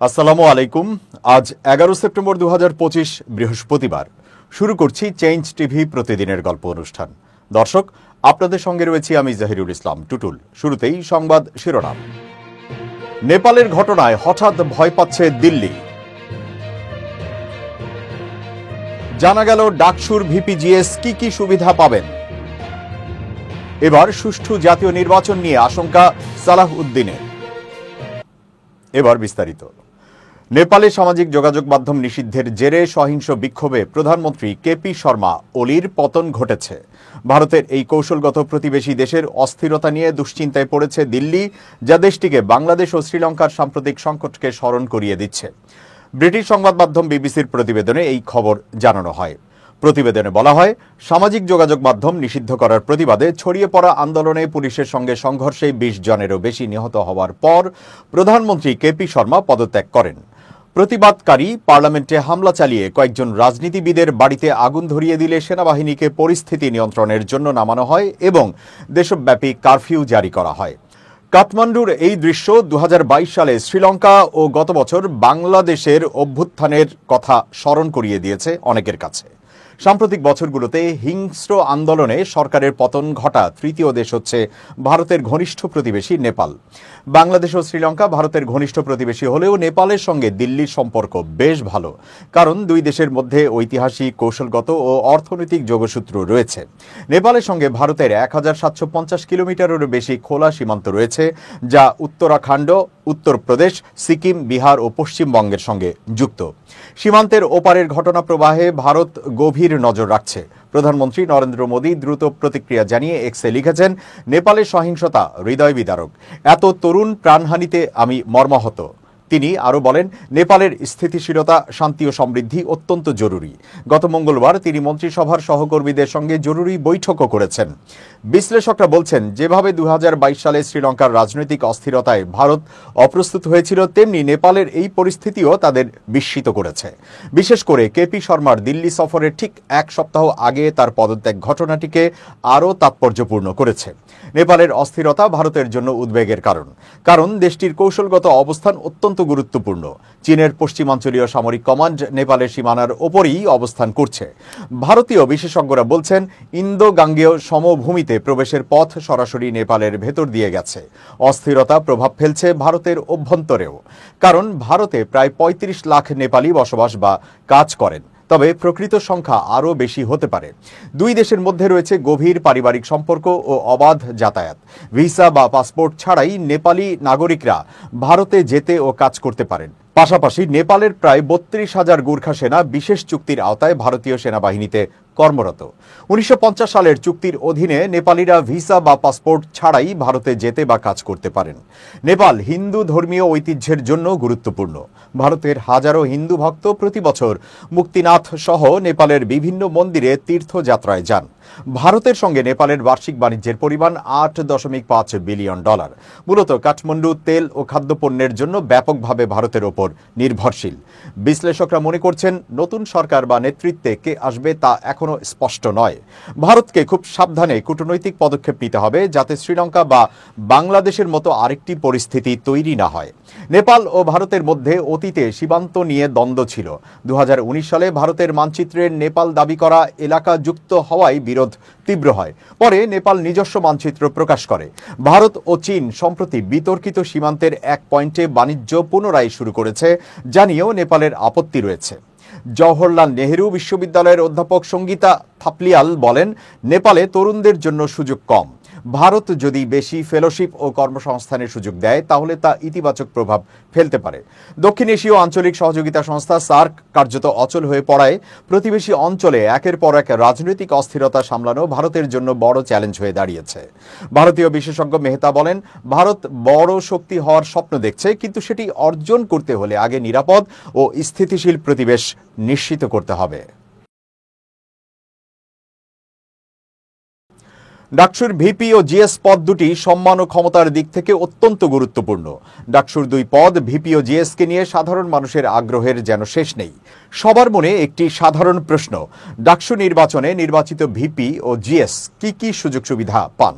আসসালামু আলাইকুম। আজ 11 সেপ্টেম্বর 2025 বৃহস্পতিবার। শুরু করছি চেঞ্জ টিভি প্রতিদিনের গল্প অনুষ্ঠান। দর্শক, আপনাদের সঙ্গে রয়েছি আমি জাহিরুল ইসলাম টুটুল। শুরুতেই সংবাদ শিরোনাম। নেপালের ঘটনায় হঠাৎ ভয় পাচ্ছে দিল্লি। জানা গেল ডাকসুর ভিপিজিএস কি সুবিধা পাবেন। এবার সুষ্ঠু জাতীয় নির্বাচন নিয়ে আশঙ্কা সালাহ উদ্দিনের। এবার বিস্তারিত। নেপালে সামাজিক যোগাযোগ মাধ্যম নিষিদ্ধের জেরে সহিংস বিক্ষোভে প্রধানমন্ত্রী কেপি শর্মা ওলির পতন ঘটেছে। ভারতের এই কৌশলগত প্রতিবেশী দেশের অস্থিরতা নিয়ে দুশ্চিন্তায় পড়েছে দিল্লি, যা দেশটিকে বাংলাদেশ ও শ্রীলঙ্কার সাম্প্রতিক সংকটকে স্মরণ করিয়ে দিচ্ছে। ব্রিটিশ সংবাদ মাধ্যম বিবিসির প্রতিবেদনে এই খবর জানানো হয়। প্রতিবেদনে বলা হয়, সামাজিক যোগাযোগ মাধ্যম নিষিদ্ধ করার প্রতিবাদে ছড়িয়ে পড়া আন্দোলনে পুলিশের সঙ্গে সংঘর্ষে 20 জনেরও বেশি নিহত হওয়ার পর প্রধানমন্ত্রী কেপি শর্মা পদত্যাগ করেন। প্রতিবাদকারী পার্লামেন্টে হামলা চালিয়ে কয়েকজন রাজনীতিবিদের বাড়িতে আগুন ধরিয়ে দিলে সেনাবাহিনীকে পরিস্থিতি নিয়ন্ত্রণের জন্য নামানো হয় এবং দেশব্যাপী কারফিউ জারি করা হয়। কাঠমান্ডুর এই দৃশ্য 2022 সালে শ্রীলঙ্কা ও গত বছর বাংলাদেশের অভ্যুত্থানের কথা স্মরণ করিয়ে দিয়েছে অনেকের কাছে। সাম্প্রতিক বছরগুলোতে হিংস্র আন্দোলনে সরকারের পতন ঘটা তৃতীয় দেশ হচ্ছে ভারতের ঘনিষ্ঠ প্রতিবেশী নেপাল। বাংলাদেশ ও শ্রীলঙ্কা ভারতের ঘনিষ্ঠ প্রতিবেশী হলেও নেপালের সঙ্গে দিল্লির সম্পর্ক বেশ ভালো, কারণ দুই দেশের মধ্যে ঐতিহাসিক, কৌশলগত ও অর্থনৈতিক যোগসূত্র রয়েছে। নেপালের সঙ্গে ভারতের 1750 কিলোমিটারেরও বেশি খোলা সীমান্ত রয়েছে, যা উত্তরাখণ্ড, উত্তরপ্রদেশ, সিকিম, বিহার ও পশ্চিমবঙ্গের সঙ্গে যুক্ত। সীমান্তের ওপারের ঘটনা প্রবাহে ভারত গভীর নজর রাখছে। প্রধানমন্ত্রী নরেন্দ্র মোদী দ্রুত প্রতিক্রিয়া জানিয়ে এক্সে লিখেছেন, নেপালের সহিংসতা হৃদয় বিদারক, এত তরুণ প্রাণহানিতে আমি মর্মাহত। তিনি আরও বলেন, নেপালের স্থিতিশীলতা, শান্তি ও সমৃদ্ধি অত্যন্ত জরুরি। গত মঙ্গলবার তিনি মন্ত্রিসভার সহকর্মীদের সঙ্গে জরুরি বৈঠকও করেছেন। বিশ্লেষকরা বলছেন, যেভাবে 2022 সালে শ্রীলঙ্কার রাজনৈতিক অস্থিরতায় ভারত অপ্রস্তুত হয়েছিল, তেমনি নেপালের এই পরিস্থিতিও তাদের বিস্মিত করেছে। বিশেষ করে কেপি শর্মার দিল্লি সফরের ঠিক এক সপ্তাহ আগে তার পদত্যাগ ঘটনাটিকে আরও তাৎপর্যপূর্ণ করেছে। নেপালের অস্থিরতা ভারতের জন্য উদ্বেগের কারণ দেশটির কৌশলগত অবস্থান অত্যন্ত গুরুত্বপূর্ণ। চীনের পশ্চিমাঞ্চলীয় সামরিক কমান্ড নেপালের সীমানার ওপরই অবস্থান করছে। ভারতীয় বিশেষজ্ঞরা বলছেন, ইন্দো গাঙ্গেয় সমভূমিতে প্রবেশের পথ সরাসরি নেপালের ভেতর দিয়ে গেছে। অস্থিরতা প্রভাব ফেলছে ভারতের অভ্যন্তরেও, কারণ ভারতে প্রায় 35 লাখ নেপালি বসবাস বা কাজ করেন, তবে প্রকৃত সংখ্যা আরও বেশি হতে পারে। দুই দেশের মধ্যে রয়েছে গভীর পারিবারিক সম্পর্ক ও অবাধ যাতায়াত। ভিসা বা পাসপোর্ট ছাড়াই নেপালি নাগরিকরা ভারতে যেতে ও কাজ করতে পারেন। পাশাপাশি নেপালের প্রায় 32,000 গুর্খা সেনা বিশেষ চুক্তির আওতায় ভারতীয় সেনাবাহিনীতে কর্মরত। 1950 সালের চুক্তির অধীনে নেপালিরা ভিসা বা পাসপোর্ট ছাড়াই ভারতে যেতে বা কাজ করতে পারেন। নেপাল হিন্দু ধর্মীয় ঐতিহ্যের জন্য গুরুত্বপূর্ণ। ভারতের হাজারো হিন্দু ভক্ত প্রতি বছর মুক্তিনাথ সহ নেপালের বিভিন্ন মন্দিরে তীর্থযাত্রায় যান। ভারতের সঙ্গে নেপালের বার্ষিক বাণিজ্যের পরিমাণ $8.5 বিলিয়ন। মূলত কাঠমান্ডু তেল ও খাদ্যপণ্যের জন্য ব্যাপকভাবে ভারতের ওপর নির্ভরশীল। বিশ্লেষকরা মনে করছেন, নতুন সরকার বা নেতৃত্বে কে আসবে তা এখনো স্পষ্ট নয়। ভারতকে খুব সাবধানে কূটনৈতিক পদক্ষেপ নিতে হবে, যাতে শ্রীলঙ্কা বা বাংলাদেশের মতো আরেকটি পরিস্থিতি তৈরি না হয়। নেপাল ও ভারতের মধ্যে অতীতে সীমান্ত নিয়ে দ্বন্দ্ব ছিল। 2019 সালে ভারতের মানচিত্রের নেপাল দাবি করা এলাকা যুক্ত হওয়ায় বিরোধ তীব্র হয়। পরে নেপাল নিজস্ব মানচিত্র প্রকাশ করে। ভারত ও চীন সম্প্রতি বিতর্কিত সীমান্তের এক পয়েন্টে বাণিজ্য পুনরায় শুরু করেছে, জানিয়েও নেপালের আপত্তি রয়েছে। জওহরলাল নেহেরু বিশ্ববিদ্যালয়ের অধ্যাপক সঙ্গীতা থাপলিয়াল বলেন, নেপালে তরুণদের জন্য সুযোগ কম। ভারত যদি বেশি ফেলোশিপ ও কর্মসংস্থানের সুযোগ দেয়, তাহলে তা ইতিবাচক প্রভাব ফেলতে পারে। দক্ষিণ এশীয় আঞ্চলিক সহযোগিতা সংস্থা সার্ক কার্যত অচল হয়ে পড়ায় প্রতিবেশী অঞ্চলে একের পর এক রাজনৈতিক অস্থিরতা সামলানো ভারতের জন্য বড় চ্যালেঞ্জ হয়ে দাঁড়িয়েছে। ভারতীয় বিশেষজ্ঞ মেহতা বলেন, ভারত বড় শক্তি হওয়ার স্বপ্ন দেখছে, কিন্তু সেটি অর্জন করতে হলে আগে নিরাপদ ও স্থিতিশীল পরিবেশ নিশ্চিত করতে হবে। ডাকসুর ভিপি ও জিএস পদ দুটি সম্মান ও ক্ষমতার দিক থেকে অত্যন্ত গুরুত্বপূর্ণ। ডাকসুর দুই পদ ভিপি ও জিএসকে নিয়ে সাধারণ মানুষের আগ্রহের যেন শেষ নেই। সবার মনে একটি সাধারণ প্রশ্ন, ডাকসু নির্বাচনে নির্বাচিত ভিপি ও জিএস কি সুযোগ সুবিধা পান।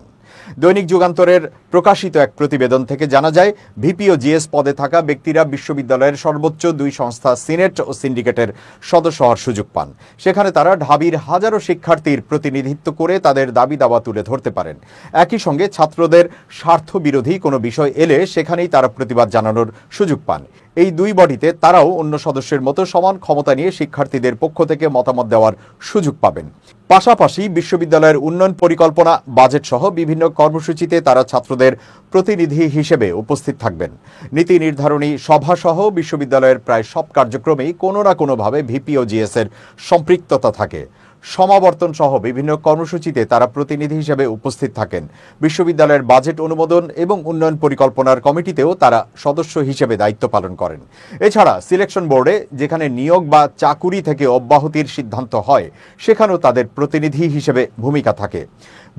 দৈনিক যুগান্তরের প্রকাশিত এক প্রতিবেদন থেকে জানা যায়, ভিপি ও জিএস পদে থাকা ব্যক্তিরা বিশ্ববিদ্যালয়ের সর্বোচ্চ 2 সংস্থা সিনেট ও সিন্ডিকেটের সদস্য হওয়ার সুযোগ পান। সেখানে তারা ঢাবির হাজারো শিক্ষার্থীর প্রতিনিধিত্ব করে তাদের দাবি দাওয়া তুলে ধরতে পারেন। একই সঙ্গে ছাত্রদের স্বার্থবিরোধী কোনো বিষয় এলে সেখানেই তারা প্রতিবাদ জানানোর সুযোগ পান। এই 2 বডিতে তারাও অন্য সদস্যের মতো সমান ক্ষমতা নিয়ে শিক্ষার্থীদের পক্ষ থেকে মতামত দেওয়ার সুযোগ পাবেন। পাশাপাশি বিশ্ববিদ্যালয়ের উন্নয়ন পরিকল্পনা, বাজেট সহ বিভিন্ন কর্মসূচিতে তারা ছাত্রদের প্রতিনিধি হিসেবে উপস্থিত থাকবেন। নীতি নির্ধারণী সভা সহ বিশ্ববিদ্যালয়ের প্রায় সব কার্যক্রমেই কোনো না কোনোভাবে ভিপি ও জিএস এর সম্পৃক্ততা থাকে। সমাবর্তন সহ বিভিন্ন কর্মসূচিতে তারা প্রতিনিধি হিসেবে উপস্থিত থাকেন। বিশ্ববিদ্যালয়ের বাজেট অনুমোদন এবং উন্নয়ন পরিকল্পনার কমিটিতেও তারা সদস্য হিসেবে দায়িত্ব পালন করেন। এছাড়া সিলেকশন বোর্ডে যেখানে নিয়োগ বা চাকুরি থেকে অব্যাহতির সিদ্ধান্ত হয়, সেখানেও তাদের প্রতিনিধি হিসেবে ভূমিকা থাকে।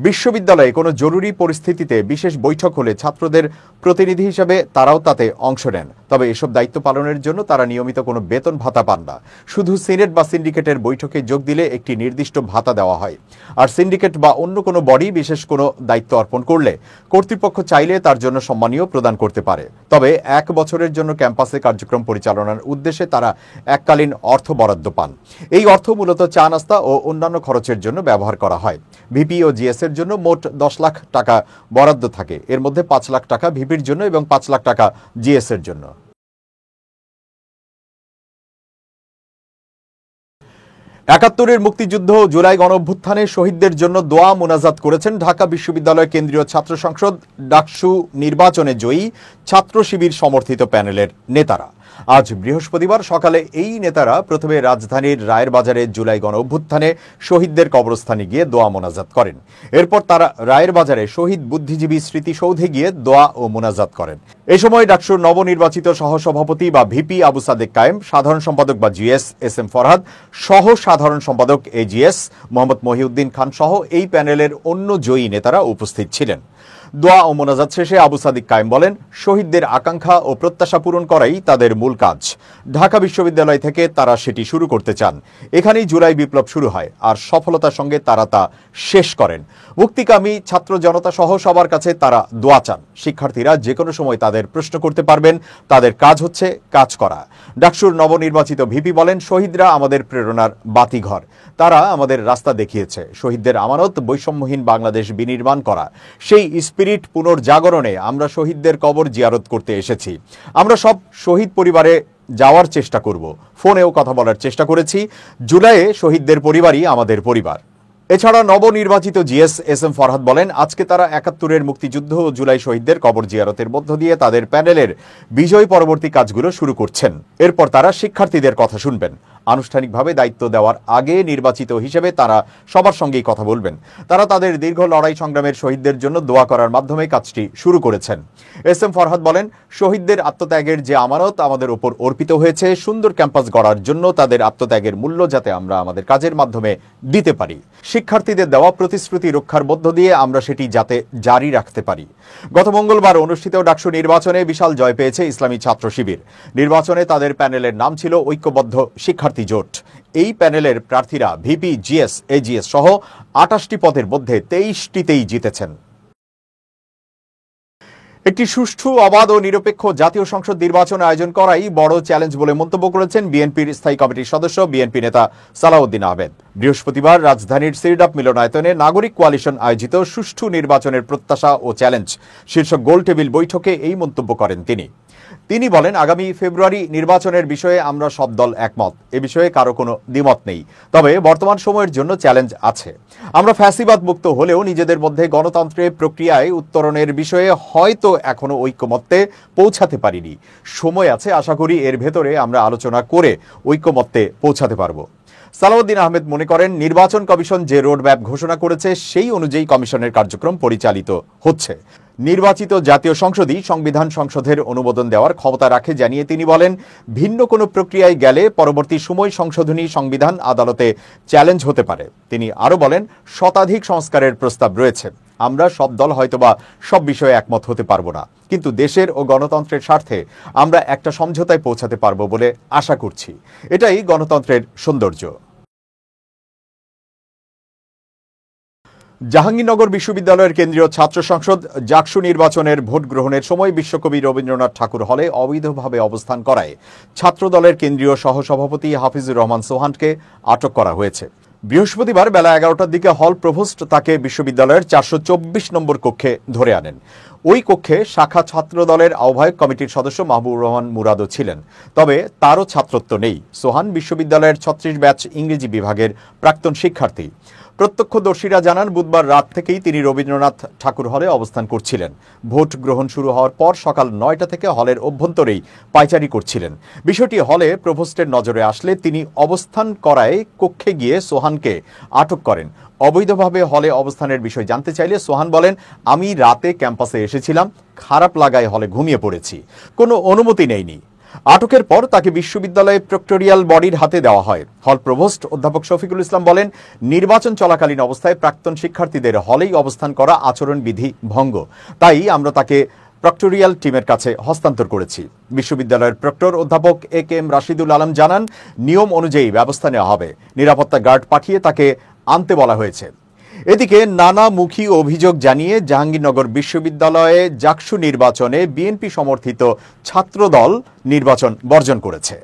বিশ্ববিদ্যালয়ে কোনো জরুরি পরিস্থিতিতে বিশেষ বৈঠক হলে ছাত্রদের প্রতিনিধি হিসেবে তারাও তাতে অংশ নেন। তবে এসব দায়িত্ব পালনের জন্য তারা নিয়মিত কোনো বেতন ভাতা পান না। শুধু সিনেট বা সিন্ডিকেটের বৈঠকে যোগ দিলে একটি নির্দিষ্ট ভাতা দেওয়া হয়। আর সিন্ডিকেট বা অন্য কোনো বডি বিশেষ কোনো দায়িত্ব অর্পণ করলে কর্তৃপক্ষ চাইলে তার জন্য সম্মানীয় প্রদান করতে পারে। তবে 1 বছরের জন্য ক্যাম্পাসে কার্যক্রম পরিচালনার উদ্দেশ্যে তারা এককালীন অর্থ বরাদ্দ পান। এই অর্থ মূলত চা নাস্তা ও অন্যান্য খরচের জন্য ব্যবহার করা হয়। ভিপি ও জিএস এর জন্য মোট 10 লাখ টাকা বরাদ্দ থাকে। এর মধ্যে 5 লাখ টাকা ভিপির জন্য এবং 5 লাখ টাকা জিএস এর জন্য। ৭১-এর মুক্তিযুদ্ধ ও জুলাই গণঅভ্যুত্থানে শহীদদের জন্য দোয়া মোনাজাত করেছেন ঢাকা বিশ্ববিদ্যালয় কেন্দ্রীয় ছাত্র সংসদ ডাকসু নির্বাচনে জয়ী ছাত্র শিবির সমর্থিত প্যানেলের নেতারা। আজ বৃহস্পতিবার সকালে এই নেতারা প্রথমে রাজধানীর রায়ের বাজারে জুলাই গণঅভ্যুত্থানে শহীদদের কবরস্থানে গিয়ে দোয়া মোনাজাত করেন। এরপর তারা রায়ের বাজারে শহীদ বুদ্ধিজীবী স্মৃতিসৌধে গিয়ে দোয়া ও মোনাজাত করেন। এ সময় ডাকসুর নবনির্বাচিত সহসভাপতি বা ভিপি আবু সাদেক কায়েম, সাধারণ সম্পাদক বা জিএস এস এম ফরহাদ, সহ সাধারণ সম্পাদক এজিএস মোহাম্মদ মহিউদ্দিন খান সহ এই প্যানেলের অন্য জয়ী নেতারা উপস্থিত ছিলেন। দোয়া ও মোনাজাত শেষে আবু সাদিক কায়েম বলেন, শহীদদের আকাঙ্ক্ষা ও প্রত্যাশা পূরণ করাই তাদের মূল কাজ। ঢাকা বিশ্ববিদ্যালয় থেকে তারা সেটি শুরু করতে চান। এখানেই জুলাই বিপ্লব শুরু হয়, আর সফলতার সঙ্গে তারা তা শেষ করেন। মুক্তিকামী ছাত্র জনতা সহ সবার কাছে তারা দোয়া চান। শিক্ষার্থীরা যে কোনো সময় তাদের প্রশ্ন করতে পারবেন। তাদের কাজ হচ্ছে কাজ করা। ডাকসুর নবনির্বাচিত ভিপি বলেন, শহীদরা আমাদের প্রেরণার বাতিঘর। তারা আমাদের রাস্তা দেখিয়েছে। শহীদদের আমানত বৈষম্যহীন বাংলাদেশ বিনির্মাণ করা। সেই স্পিরিট পুনর্জাগরণে আমরা শহীদদের কবর জিয়ারত করতে এসেছি। আমরা সব শহীদ পরিবারে যাওয়ার চেষ্টা করব। ফোনেও কথা বলার চেষ্টা করেছি। জুলাইয়ে শহীদদের পরিবারই আমাদের পরিবার। এছাড়া নবনির্বাচিত জিএস এস এম ফরহাদ বলেন, আজকে তারা ৭১-এর মুক্তিযুদ্ধ ও জুলাই শহীদদের কবর জিয়ারতের মধ্য দিয়ে তাদের প্যানেলের বিজয় পরবর্তী কাজগুলো শুরু করছেন। এরপর তারা শিক্ষার্থীদের কথা শুনবেন। আনুষ্ঠানিকভাবে দায়িত্ব দেওয়ার আগে নির্বাচিত হিসেবে তারা সবার সঙ্গেই কথা বলবেন। তারা তাদের দীর্ঘ লড়াই সংগ্রামের শহীদদের জন্য দোয়া করার মাধ্যমে কাজটি শুরু করেছেন। এস এম ফরহাদ বলেন, শহীদদের আত্মত্যাগের যে আমানত আমাদের উপর অর্পিত হয়েছে, সুন্দর ক্যাম্পাস গড়ার জন্য তাদের আত্মত্যাগের মূল্য যাতে আমরা আমাদের কাজের মাধ্যমে দিতে পারি, শিক্ষার্থীদের দেওয়া প্রতিশ্রুতি রক্ষার মধ্য দিয়ে আমরা সেটি যাতে জারি রাখতে পারি। গত মঙ্গলবার অনুষ্ঠিত ডাকসু নির্বাচনে বিশাল জয় পেয়েছে ইসলামী ছাত্র শিবির। নির্বাচনে তাদের প্যানেলের নাম ছিল ঐক্যবদ্ধ শিক্ষার্থী জোট। এই প্যানেলের প্রার্থীরা ভিপি, জিএস, এজিএস সহ ২৮টি পদের মধ্যে ২৩টিতেই জিতেছেন। একটি সুষ্ঠু, অবাধ ও নিরপেক্ষ জাতীয় সংসদ নির্বাচন আয়োজন করাই বড় চ্যালেঞ্জ বলে মন্তব্য করেছেন বিএনপির স্থায়ী কমিটির সদস্য বিএনপি নেতা সালাউদ্দিন আহমেদ। বৃহস্পতিবার রাজধানীর সিরডাপ মিলনায়তনে নাগরিক কোয়ালিশন আয়োজিত সুষ্ঠু নির্বাচনের প্রত্যাশা ও চ্যালেঞ্জ শীর্ষক গোল টেবিল বৈঠকে এই মন্তব্য করেন তিনি বলেন, আগামী ফেব্রুয়ারি নির্বাচনের বিষয়ে আমরা সব দল একমত। এ বিষয়ে কারো কোনো দ্বিমত নেই। তবে বর্তমান সময়ের জন্য চ্যালেঞ্জ আছে। আমরা ফ্যাসিবাদ মুক্ত হলেও নিজেদের মধ্যে গণতন্ত্রের প্রক্রিয়ায় উত্তরণের বিষয়ে হয়তো এখনো ঐক্যমত্যে পৌঁছাতে পারিনি। সময় আছে, আশা করি এর ভেতরে আমরা আলোচনা করে ঐক্যমত্যে পৌঁছাতে পারবো। সালাউদ্দিন আহমেদ মনে করেন, নির্বাচন কমিশন যে রোডম্যাপ ঘোষণা করেছে সেই অনুযায়ী কমিশনের কার্যক্রম পরিচালিত হচ্ছে। নির্বাচিত জাতীয় সংসদই সংবিধান সংশোধনের অনুমোদন দেওয়ার ক্ষমতা রাখে জানিয়ে তিনি বলেন, ভিন্ন কোনো প্রক্রিয়ায় গেলে পরবর্তী সময় সংশোধনী সংবিধান আদালতে চ্যালেঞ্জ হতে পারে। তিনি আরও বলেন, শতাধিক সংস্কারের প্রস্তাব রয়েছে। আমরা সব দল হয়তোবা সব বিষয়ে একমত হতে পারবো না, কিন্তু দেশের ও গণতন্ত্রের স্বার্থে আমরা একটা সমঝোতায় পৌঁছাতে পারবো বলে আশা করছি। এটাই গণতন্ত্রের সৌন্দর্য। জাহাঙ্গীরনগর বিশ্ববিদ্যালয়ের কেন্দ্রীয় ছাত্র সংসদ জাকসু নির্বাচনের ভোট গ্রহণের সময় বিশ্বকবি রবীন্দ্রনাথ ঠাকুর হলে অবৈধভাবে অবস্থান করায় ছাত্রদলের কেন্দ্রীয় সহসভাপতি হাফিজুর রহমান সোহানকে আটক করা হয়েছে। বৃহস্পতিবার বেলা 11টার দিকে হল প্রভোস্ট তাকে বিশ্ববিদ্যালয়ের 424 নম্বর কক্ষে ধরে আনেন। ওই কক্ষে শাখা ছাত্রদলের আহ্বায়ক কমিটির সদস্য মাহবুবুর রহমান মুরাদও ছিলেন। তবে তারও ছাত্রত্ব নেই। সোহান বিশ্ববিদ্যালয়ের 36 ব্যাচ ইংরেজি বিভাগের প্রাক্তন শিক্ষার্থী। প্রত্যক্ষদর্শীরা জানান, বুধবার রাত থেকেই তিনি রবীন্দ্রনাথ ঠাকুর হলে অবস্থান করছিলেন। ভোট গ্রহণ শুরু হওয়ার পর সকাল 9টা থেকে হলের অভ্যন্তরেই পায়চারি করছিলেন। বিষয়টি হলে প্রভোস্টের নজরে আসলে তিনি অবস্থান করায় কক্ষে গিয়ে সোহানকে আটক করেন। অবৈধভাবে হলে অবস্থানের বিষয় জানতে চাইলে সোহান বলেন, আমি রাতে ক্যাম্পাসে এসেছিলাম, খারাপ লাগায় হলে ঘুমিয়ে পড়েছি, কোনো অনুমতি নেইনি। আটকের পর তাকে বিশ্ববিদ্যালয়ে প্রক্টোরিয়াল বডির হাতে দেওয়া হয়। হল প্রভোস্ট অধ্যাপক শফিকুল ইসলাম বলেন, নির্বাচন চলাকালীন অবস্থায় প্রাক্তন শিক্ষার্থীদের হলেই অবস্থান করা আচরণবিধি ভঙ্গ, তাই আমরা তাকে প্রক্টোরিয়াল টিমের কাছে হস্তান্তর করেছি। বিশ্ববিদ্যালয়ের প্রক্টর অধ্যাপক এ কে এম রাশিদুল আলম জানান, নিয়ম অনুযায়ী ব্যবস্থা নেওয়া হবে। নিরাপত্তা গার্ড পাঠিয়ে তাকে আনতে বলা হয়েছে। এদিকে নানামুখী অভিযোগ জানিয়ে জাহাঙ্গীরনগর বিশ্ববিদ্যালয়ে জাকসু নির্বাচনে বিএনপি সমর্থিত ছাত্রদল নির্বাচন বর্জন করেছে।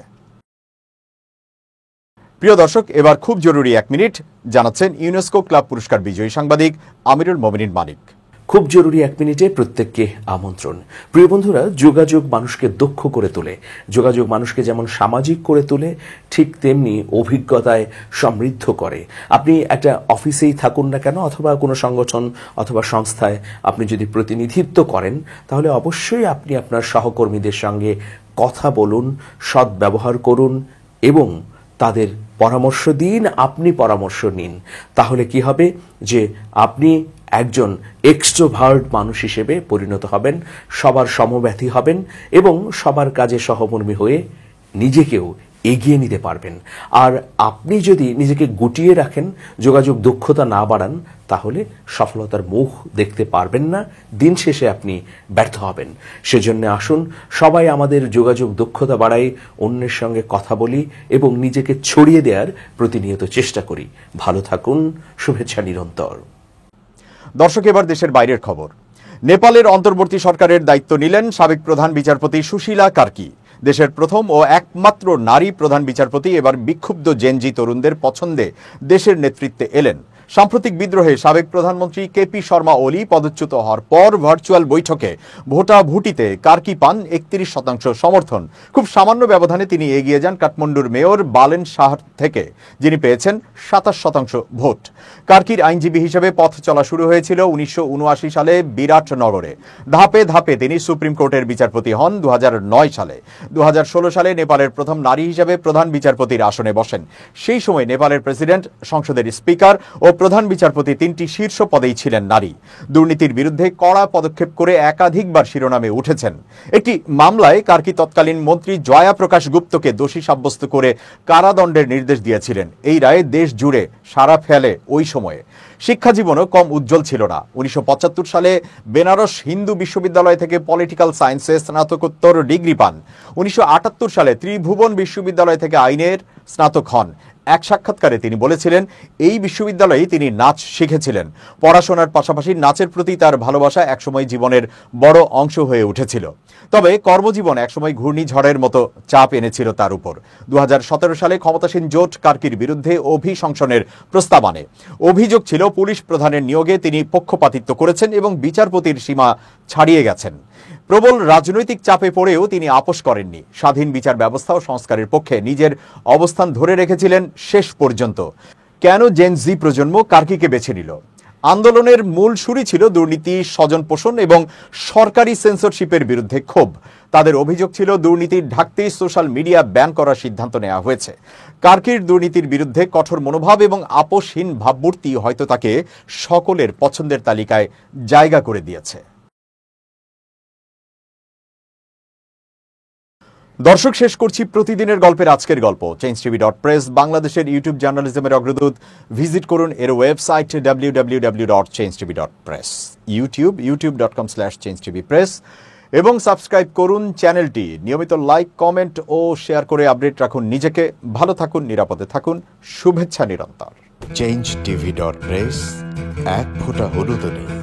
প্রিয় দর্শক, এবার খুব জরুরি 1 মিনিট জানাচ্ছেন ইউনেস্কো ক্লাব পুরস্কার বিজয়ী সাংবাদিক আমিরুল মোমিনিন মানিক। খুব জরুরি 1 মিনিটে প্রত্যেককে আমন্ত্রণ। প্রিয় বন্ধুরা, যোগাযোগ মানুষকে দক্ষ করে তোলে। যোগাযোগ মানুষকে যেমন সামাজিক করে তোলে, ঠিক তেমনি অভিজ্ঞতায় সমৃদ্ধ করে। আপনি একটা অফিসেই থাকুন না কেন, অথবা কোনো সংগঠন অথবা সংস্থায় আপনি যদি প্রতিনিধিত্ব করেন, তাহলে অবশ্যই আপনি আপনার সহকর্মীদের সঙ্গে কথা বলুন, সৎ ব্যবহার করুন এবং তাদের পরামর্শ দিন, আপনি পরামর্শ নিন। তাহলে কি হবে যে আপনি একজন এক্সট্রোভার্ট মানুষ হিসেবে পরিণত হবেন, সবার সমব্যথী হবেন এবং সবার কাজে সহকর্মী হয়ে নিজেকেও এগিয়ে নিতে পারবেন। আর আপনি যদি নিজেকে গুটিয়ে রাখেন, যোগাযোগ দক্ষতা না বাড়ান, তাহলে সফলতার মুখ দেখতে পারবেন না, দিন শেষে আপনি ব্যর্থ হবেন। সেজন্য আসুন সবাই আমাদের যোগাযোগ দক্ষতা বাড়াই, অন্যের সঙ্গে কথা বলি এবং নিজেকে ছড়িয়ে দেওয়ার প্রতিনিয়ত চেষ্টা করি। ভালো থাকুন, শুভেচ্ছা নিরন্তর। দর্শক, এবার দেশের বাইরের খবর। নেপালের অন্তর্বর্তী সরকারের দায়িত্ব নিলেন সাবেক প্রধান বিচারপতি সুশীলা কার্কি। দেশের প্রথম ও একমাত্র নারী প্রধান বিচারপতি এবার বিক্ষুব্ধ জেনজি তরুণদের পছন্দে দেশের নেতৃত্বে এলেন। সাম্প্রতিক বিদ্রোহে সাবেক প্রধানমন্ত্রী কেপি শর্মা ওলি পদচ্যুত হওয়ার পর ভার্চুয়াল বৈঠকে ভোটাভুটিতে কার্কি পান 31% সমর্থন। খুব সামান্য ব্যবধানে তিনি এগিয়ে যান কাঠমান্ডুর মেয়র বালেন শাহ থেকে, যিনি পেয়েছেন 27% ভোট। কার্কির আইনজীবী হিসেবে পথ চলা শুরু হয়েছিল 1979 সালে বিরাটনগরে। ধাপে ধাপে তিনি সুপ্রিম কোর্টের বিচারপতি হন 2009 সালে। 2016 সালে নেপালের প্রথম নারী হিসেবে প্রধান বিচারপতির আসনে বসেন। সেই সময় নেপালের প্রেসিডেন্ট, সংসদের স্পিকার ও প্রধান বিচারপতি 3টি শীর্ষ পদেই ছিলেন নারী। দুর্নীতির বিরুদ্ধে কড়া পদক্ষেপ করে একাধিকবার শিরোনামে উঠেছেন। একটি মামলায় কার্কি তৎকালীন মন্ত্রী জয়া প্রকাশ গুপ্তকে দোষী সাব্যস্ত করে কারাদণ্ডের নির্দেশ দিয়েছিলেন। এই রায়ে দেশ জুড়ে সাড়া ফেলে ওই সময়ে। শিক্ষা জীবনও কম উজ্জ্বল ছিল না। 1975 সালে বেনারস হিন্দু বিশ্ববিদ্যালয় থেকে পলিটিক্যাল সায়েন্সে স্নাতকোত্তর ডিগ্রি পান। 1978 সালে ত্রিভুবন বিশ্ববিদ্যালয় থেকে আইনের স্নাতক হন। এক সাক্ষাৎকারে তিনি বলেছিলেন, এই বিশ্ববিদ্যালয়েই তিনি নাচ শিখেছিলেন। পড়াশোনার পাশাপাশি নাচের প্রতি তার ভালোবাসা একসময় জীবনের বড় অংশ হয়ে উঠেছিল। তবে কর্মজীবন একসময় ঘূর্ণিঝড়ের মতো চাপ এনেছিল তার উপর। 2017 সালে ক্ষমতাসীন জোট কার্কির বিরুদ্ধে অভিশংসনের প্রস্তাব আনে। অভিযোগ ছিল পুলিশ প্রধানের নিয়োগে তিনি পক্ষপাতিত্ব করেছেন এবং বিচারপতির সীমা ছাড়িয়ে গেছেন। প্রবল রাজনৈতিক চাপে পড়েও তিনি আপোস করেননি। স্বাধীন বিচার ব্যবস্থা ও সংস্কারের পক্ষে নিজের অবস্থান ধরে রেখেছিলেন শেষ পর্যন্ত। কেন জেন জি প্রজন্ম কার্কিকে বেছে নিল? আন্দোলনের মূল সুরই ছিল দুর্নীতি, স্বজন পোষণ এবং সরকারি সেন্সরশিপের বিরুদ্ধে ক্ষোভ। তাদের অভিযোগ ছিল দুর্নীতি ঢাকতেই সোশ্যাল মিডিয়া ব্যান করার সিদ্ধান্ত নেওয়া হয়েছে। কার্কির দুর্নীতির বিরুদ্ধে কঠোর মনোভাব এবং আপোষহীন ভাবমূর্তি হয়তো তাকে সকলের পছন্দের তালিকায় জায়গা করে দিয়েছে। দর্শক, শেষ করছি প্রতিদিনের গল্পের আজকের গল্প। changetv.press বাংলাদেশের ইউটিউব জার্নালিজমের অগ্রদূত। ভিজিট করুন এর ওয়েবসাইট www.changetv.press, youtube.com/changetvpress এবং সাবস্ক্রাইব করুন চ্যানেলটি। নিয়মিত লাইক, কমেন্ট ও শেয়ার করে আপডেট রাখুন নিজেকে। ভালো থাকুন, নিরাপদে থাকুন, শুভেচ্ছা নিরন্তর। changetv.press এক ফোঁটা হলুদও নেই।